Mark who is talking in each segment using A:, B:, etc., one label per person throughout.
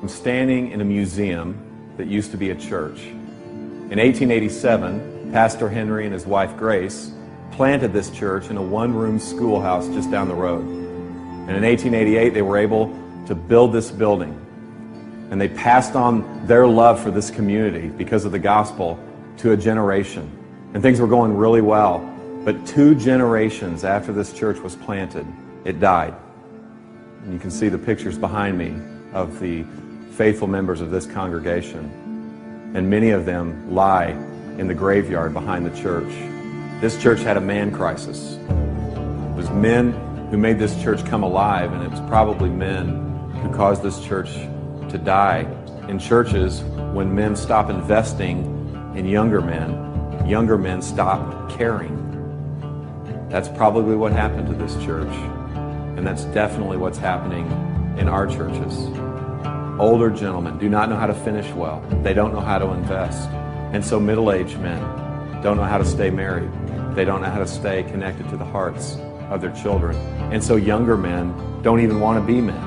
A: I'm standing in a museum that used to be a church. In 1887, Pastor Henry and his wife Grace planted this church in a one-room schoolhouse just down the road. And in 1888, they were able to build this building. And they passed on their love for this community because of the gospel to a generation. And things were going really well. But 2 generations after this church was planted, it died. And you can see the pictures behind me of the faithful members of this congregation. And many of them lie in the graveyard behind the church. This church had a man crisis. It was men who made this church come alive, and it was probably men who caused this church to die. In churches, when men stop investing in younger men stop caring. That's probably what happened to this church, and that's definitely what's happening in our churches. Older gentlemen do not know how to finish well. They don't know how to invest. And so middle-aged men don't know how to stay married. They don't know how to stay connected to the hearts of their children. And so younger men don't even want to be men.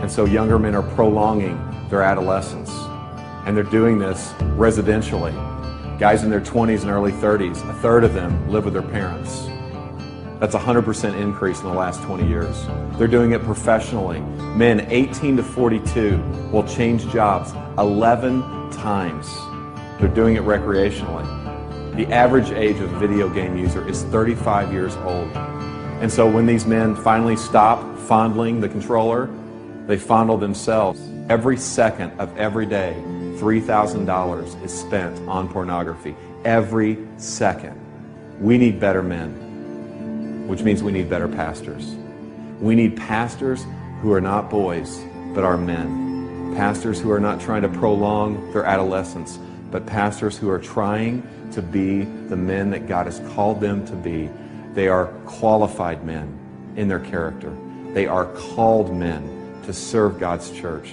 A: And so younger men are prolonging their adolescence. And they're doing this residentially. Guys in their 20s and early 30s, a third of them live with their parents. That's a 100% increase in the last 20 years. They're doing it professionally. Men 18 to 42 will change jobs 11 times. They're doing it recreationally. The average age of a video game user is 35 years old. And so when these men finally stop fondling the controller, they fondle themselves. Every second of every day, $3,000 is spent on pornography. Every second. We need better men, which means we need better pastors. We need pastors who are not boys, but are men. Pastors who are not trying to prolong their adolescence, but pastors who are trying to be the men that God has called them to be. They are qualified men in their character. They are called men to serve God's church.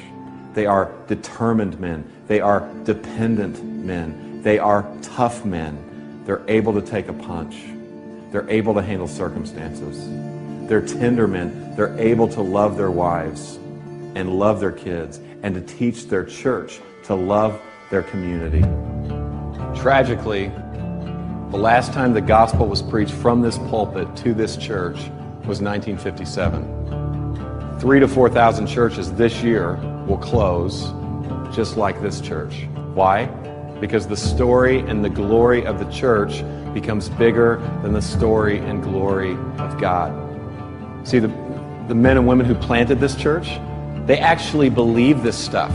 A: They are determined men. They are dependent men. They are tough men. They're able to take a punch. They're able to handle circumstances. They're tender men. They're able to love their wives and love their kids and to teach their church to love their community. Tragically, the last time the gospel was preached from this pulpit to this church was 1957. 3,000 to 4,000 churches this year will close just like this church. Why? Because the story and the glory of the church becomes bigger than the story and glory of God. See, the men and women who planted this church, they actually believe this stuff.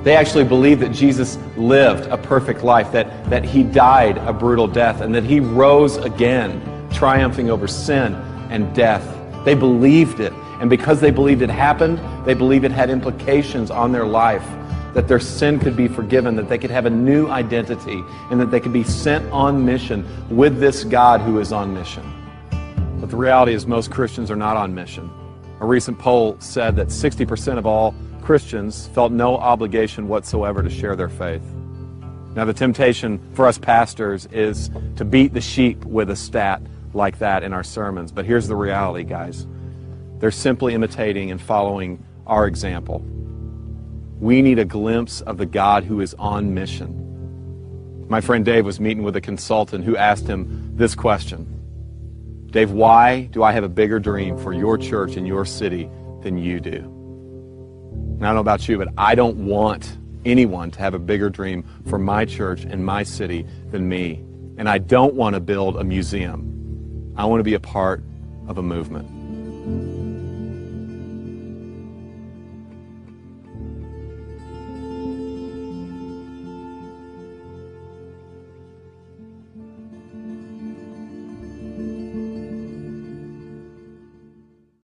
A: They actually believe that Jesus lived a perfect life, that he died a brutal death, and that he rose again, triumphing over sin and death. They believed it. And because they believed it happened, they believed it had implications on their life, that their sin could be forgiven, that they could have a new identity, and that they could be sent on mission with this God who is on mission. But the reality is most Christians are not on mission. A recent poll said that 60% of all Christians felt no obligation whatsoever to share their faith. Now, the temptation for us pastors is to beat the sheep with a stat like that in our sermons. But here's the reality, guys. They're simply imitating and following our example. We need a glimpse of the God who is on mission. My friend Dave was meeting with a consultant who asked him this question. Dave, why do I have a bigger dream for your church and your city than you do? And I don't know about you, but I don't want anyone to have a bigger dream for my church and my city than me. And I don't want to build a museum. I want to be a part of a movement.